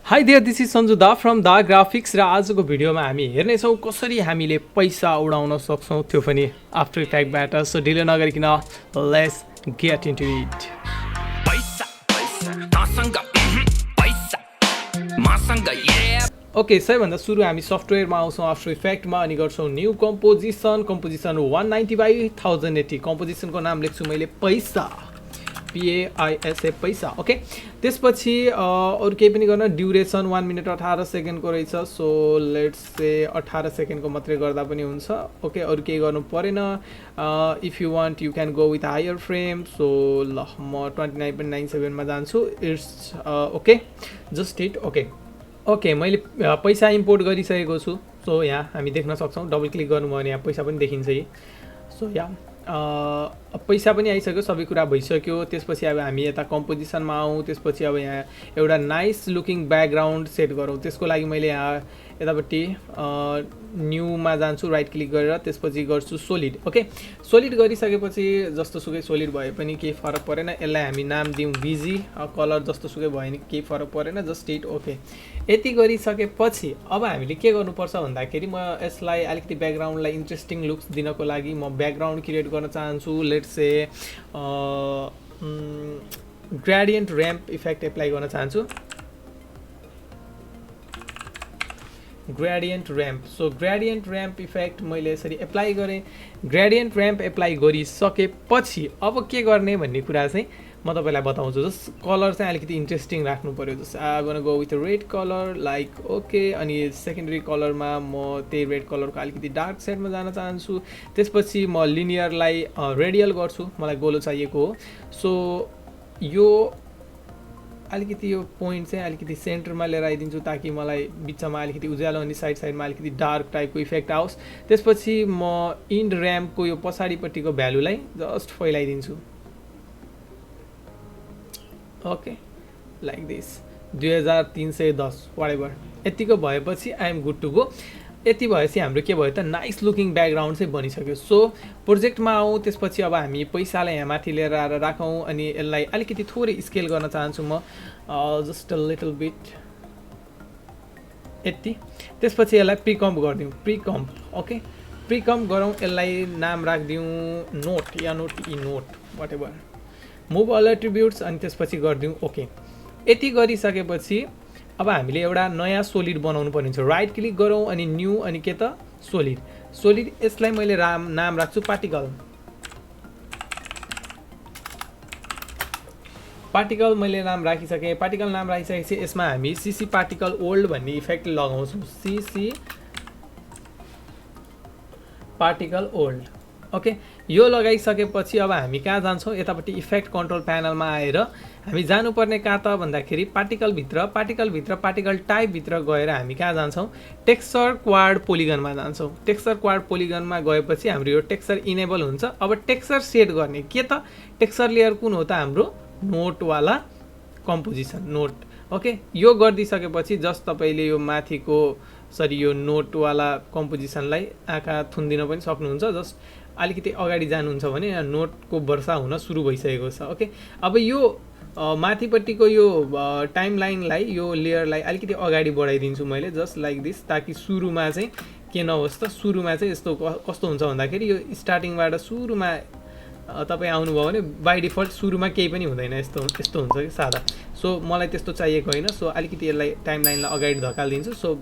High there this is Sanju da from दा graphics र आजको भिडियोमा हामी हेर्नेछौँ कसरी हामीले पैसा उडाउन सक्छौँ त्यो पनि आफ्टर इफेक्टबाट। सो ढिलो नगरिकन let's get into it. Okay, सबैभन्दा सुरु हामी सफ्टवेयरमा आउँछौँ आफ्टर इफेक्टमा अनि गर्छौँ न्यू कम्पोजिसन 190/1080 कम्पोजिसनको नाम लेख्छु मैले पैसा, PAISA पैसा। ओके, त्यसपछि अरू केही पनि गर्न, ड्युरेसन 1 मिनट 18 सेकेन्डको रहेछ। सो लेट्स से 18 सेकेन्डको मात्रै गर्दा पनि हुन्छ। ओके, अरू केही गर्नु परेन। If you want you can go with higher frame. So ल म 29.97मा जान्छु। It's okay, just hit okay. Okay, मैले पैसा इम्पोर्ट गरिसकेको छु। सो यहाँ हामी देख्न सक्छौँ, डबल क्लिक गर्नुभयो भने यहाँ पैसा पनि देखिन्छ यी। सो यहाँ पैसा पनि आइसक्यो, सबै कुरा भइसक्यो। त्यसपछि अब हामी यता कम्पोजिसनमा आउँ। त्यसपछि अब यहाँ एउटा नाइस लुकिङ ब्याकग्राउन्ड सेट गरौँ। त्यसको लागि मैले यहाँ यतापट्टि न्यूमा जान्छु, राइट क्लिक गरेर त्यसपछि गर्छु सोलिड। ओके, सोलिड गरिसकेपछि जस्तो सुकै सोलिड भए पनि केही फरक परेन। यसलाई हामी नाम दिउँ बिजी, कलर जस्तो सुकै भयो भने केही फरक परेन, जस्ट हिट ओके। यति गरिसकेपछि अब हामीले के गर्नुपर्छ भन्दाखेरि म यसलाई अलिकति ब्याकग्राउन्डलाई इन्ट्रेस्टिङ लुक्स दिनको लागि म ब्याकग्राउन्ड क्रिएट गर्न चाहन्छु। Let's say gradient ramp effect apply गर्न चाहन्छु। Gradient ramp, so gradient ramp effect मैले यसरी एप्लाई गरेँ। ग्रेडियन्ट र्याम्प एप्लाई गरिसकेपछि अब के गर्ने भन्ने कुरा चाहिँ म तपाईँलाई बताउँछु। जस्ट कलर चाहिँ अलिकति इन्ट्रेस्टिङ राख्नु पऱ्यो। Just I gonna go with red colour like okay. अनि सेकेन्डरी कलरमा म त्यही रेड कलरको अलिकति डार्क साइडमा जान चाहन्छु। त्यसपछि म लिनियरलाई रेडियल गर्छु, मलाई गोलो चाहिएको हो। सो यो अलिकति यो पोइन्ट चाहिँ अलिकति सेन्टरमा लिएर आइदिन्छु ताकि मलाई बिचमा अलिकति उज्यालो अनि साइडमा अलिकति डार्क टाइपको इफेक्ट आओस्। त्यसपछि म इन्ड र्याम्पको यो पछाडिपट्टिको भ्यालुलाई जस्ट फैलाइदिन्छु। Okay, like this 2310 whatever. यतिको भएपछि I am good to go. यति भएपछि हाम्रो के भयो त, नाइस लुकिङ ब्याकग्राउन्ड चाहिँ बनिसक्यो। सो प्रोजेक्टमा आउँ। त्यसपछि अब हामी पैसालाई यहाँ माथि लिएर आएर राखौँ अनि यसलाई अलिकति थोरै स्केल गर्न चाहन्छु म, जस्ट अ लिटल बिट यति। त्यसपछि यसलाई प्रिकम्प गरिदिउँ, प्रिकम्प। ओके, प्रिकम्प गरौँ। यसलाई नाम राखिदिउँ नोट या नोट ई note whatever, move all attributes अनि त्यसपछि गरिदिउँ ओके। यति गरिसकेपछि अब हामीले एउटा नयाँ सोलिड बनाउनु पर्ने हुन्छ। राइट क्लिक गरौँ अनि न्यू अनि के त सोलिड। सोलिड यसलाई मैले नाम राख्छु पार्टिकल। पार्टिकल मैले नाम राखिसकेँ। पार्टिकल नाम राखिसकेपछि यसमा हामी सीसी पार्टिकल ओल्ड भन्ने इफेक्ट लगाउँछौँ। CC particle old. ओके, यो लगाइसकेपछि अब हामी कहाँ जान्छौँ, यतापट्टि इफेक्ट कन्ट्रोल प्यानलमा आएर हामी जानुपर्ने कहाँ त भन्दाखेरि पार्टिकलभित्र पार्टिकल टाइपभित्र गएर हामी कहाँ जान्छौँ, टेक्सचर क्वाड पोलिगनमा जान्छौँ। टेक्सचर क्वाड पोलिगनमा गएपछि हाम्रो यो टेक्सचर इनेबल हुन्छ। अब टेक्सचर सेट गर्ने के त, टेक्सचर लेयर कुन हो त, हाम्रो नोटवाला कम्पोजिसन नोट। ओके, यो गरिदिइसकेपछि जस्ट तपाईँले यो माथिको यो नोटवाला कम्पोजिसनलाई आँखा थुनिदिन पनि सक्नुहुन्छ। जस्ट अलिकति अगाडि जानुहुन्छ भने नोटको वर्षा हुन सुरु भइसकेको छ। ओके, अब यो माथिपट्टिको यो टाइम लाइनलाई, यो लेयरलाई अलिकति अगाडि बढाइदिन्छु मैले, जस्ट लाइक दिस, ताकि सुरुमा चाहिँ के नहोस् त, सुरुमा चाहिँ यस्तो कस्तो हुन्छ भन्दाखेरि यो स्टार्टिङबाट सुरुमा तपाईँ आउनुभयो भने बाई डिफल्ट सुरुमा केही पनि हुँदैन, यस्तो हुन्छ कि सादा। सो मलाई त्यस्तो चाहिएको होइन। सो अलिकति यसलाई टाइम लाइनलाई अगाडि धकालिदिन्छु। सो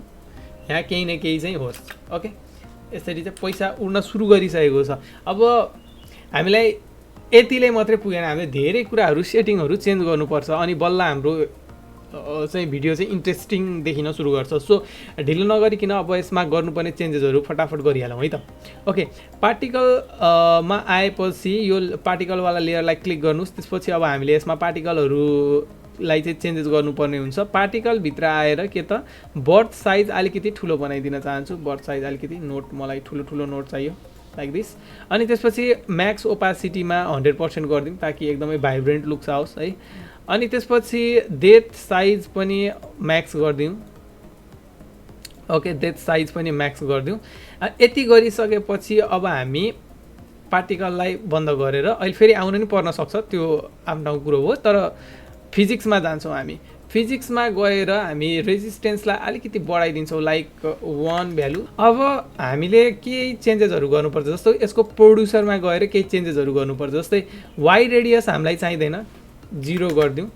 यहाँ केही न केही चाहिँ होस्। ओके, यसरी चाहिँ पैसा उड्न सुरु गरिसकेको छ। अब हामीलाई यतिले मात्रै पुगेन, हामीले धेरै कुराहरू सेटिङहरू चेन्ज गर्नुपर्छ अनि बल्ल हाम्रो चाहिँ भिडियो चाहिँ इन्ट्रेस्टिङ देखिन सुरु गर्छ। सो ढिलो नगरिकन अब यसमा गर्नुपर्ने चेन्जेसहरू फटाफट गरिहालौँ है त। ओके, पार्टिकलमा आएपछि यो पार्टिकलवाला लेयरलाई क्लिक गर्नुहोस्। त्यसपछि अब हामीले यसमा पार्टिकलहरूलाई चाहिँ चेन्जेस गर्नुपर्ने हुन्छ। पार्टिकलभित्र आएर के त बर्थ साइज अलिकति ठुलो बनाइदिन चाहन्छु। बर्थ साइज अलिकति नोट, मलाई ठुलो नोट चाहियो लाइक दिस। अनि त्यसपछि म्याक्स ओपासिटीमा 100% गरिदिउँ ताकि एकदमै भाइब्रेन्ट लुक्स आओस् है। अनि त्यसपछि डेथ साइज पनि म्याक्स गरिदिउँ। ओके, डेथ साइज पनि म्याक्स गरिदिउँ। यति गरिसकेपछि अब हामी पार्टिकललाई बन्द गरेर अहिले फेरि आउन नि पर्न सक्छ, त्यो आफ्नो कुरो हो, तर फिजिक्समा जान्छौँ हामी। फिजिक्समा गएर हामी रेजिस्टेन्सलाई अलिकति बढाइदिन्छौँ लाइक 1 भ्यालु। अब हामीले केही चेन्जेसहरू गर्नुपर्छ, जस्तो यसको प्रोड्युसरमा गएर केही चेन्जेसहरू गर्नुपर्छ, जस्तै वाइ रेडियस हामीलाई चाहिँदैन 0 गरिदिउँ,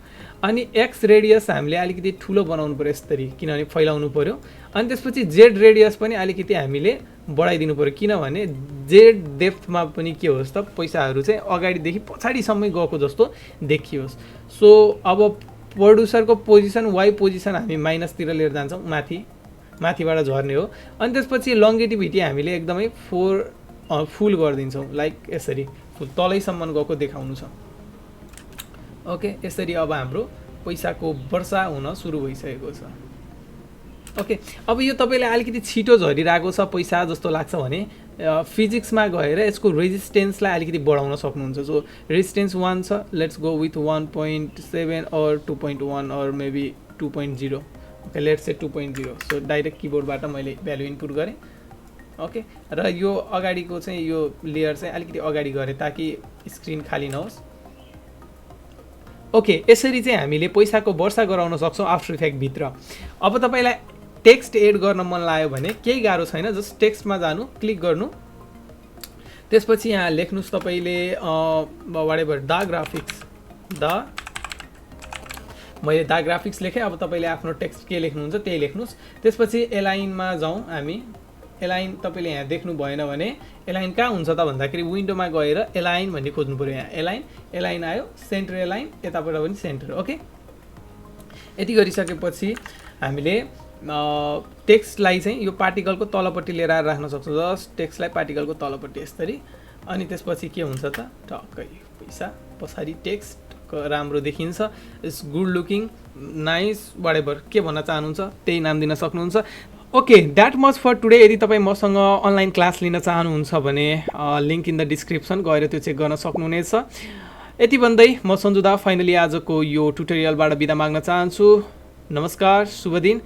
अनि एक्स रेडियस हामीले अलिकति ठुलो बनाउनु पऱ्यो यसरी किनभने फैलाउनु पऱ्यो, अनि त्यसपछि जेड रेडियस पनि अलिकति हामीले बढाइदिनु पऱ्यो किनभने जेड डेप्थमा पनि के होस् त पैसाहरू चाहिँ अगाडिदेखि पछाडिसम्मै गएको जस्तो देखियोस्। सो अब प्रोड्युसरको पोजिसन वाइ पोजिसन हामी माइनसतिर लिएर जान्छौँ, माथिबाट झर्ने हो, अनि त्यसपछि लङ्गेटिभिटी हामीले एकदमै फुल गरिदिन्छौँ लाइक यसरी फुल तलैसम्म गएको देखाउनु छ। ओके, यसरी अब हाम्रो पैसाको वर्षा हुन सुरु भइसकेको छ। ओके, अब यो तपाईँले अलिकति छिटो झरिरहेको छ पैसा जस्तो लाग्छ भने फिजिक्समा गएर यसको रेजिस्टेन्सलाई अलिकति बढाउन सक्नुहुन्छ। सो रेजिस्टेन्स 1 छ, लेट्स गो विथ 1.7 और 2.1 और maybe 2.0। Okay, let's say 2.0। So direct किबोर्डबाट मैले भ्यालु इनपुट गरेँ। ओके, र यो अगाडिको चाहिँ यो लेयर चाहिँ अलिकति अगाडि गरेँ ताकि स्क्रिन खाली नहोस्। ओके, यसरी चाहिँ हामीले पैसाको वर्षा गराउन सक्छौँ आफ्टर इफेक्टभित्र। अब तपाईँलाई टेक्स्ट एड गर्न मन लाग्यो भने केही गाह्रो छैन, जस्ट टेक्स्टमा जानु, क्लिक गर्नु, त्यसपछि यहाँ लेख्नुहोस् तपाईँले वाटेभर द ग्राफिक्स, मैले द ग्राफिक्स लेखेँ। अब तपाईँले आफ्नो टेक्स्ट के लेख्नुहुन्छ त्यही लेख्नुहोस्। त्यसपछि एलाइनमा जाउँ हामी। एलाइन तपाईँले यहाँ देख्नु भएन भने एलाइन कहाँ हुन्छ त भन्दाखेरि विन्डोमा गएर एलाइन भन्ने खोज्नु पऱ्यो। यहाँ एलाइन आयो, सेन्टर एलाइन, यताबाट पनि सेन्टर। ओके, यति गरिसकेपछि हामीले टेक्स्टलाई चाहिँ यो पार्टिकलको तलपट्टि लिएर आएर राख्न सक्छौँ। जस्ट टेक्स्टलाई पार्टिकलको तलपट्टि यसरी, अनि त्यसपछि के हुन्छ त टक्कै पैसा पछाडि टेक्स्ट राम्रो देखिन्छ, it's good looking, nice, whatever के भन्न चाहनुहुन्छ त्यही नाम दिन सक्नुहुन्छ। Okay, that much for today. यदि तपाईँ मसँग अनलाइन क्लास लिन चाहनुहुन्छ भने लिङ्क इन द डिस्क्रिप्सन गएर त्यो चेक गर्न सक्नुहुनेछ। यति भन्दै म सन्जु दा फाइनली आजको यो ट्युटोरियलबाट बिदा माग्न चाहन्छु। नमस्कार, शुभ दिन।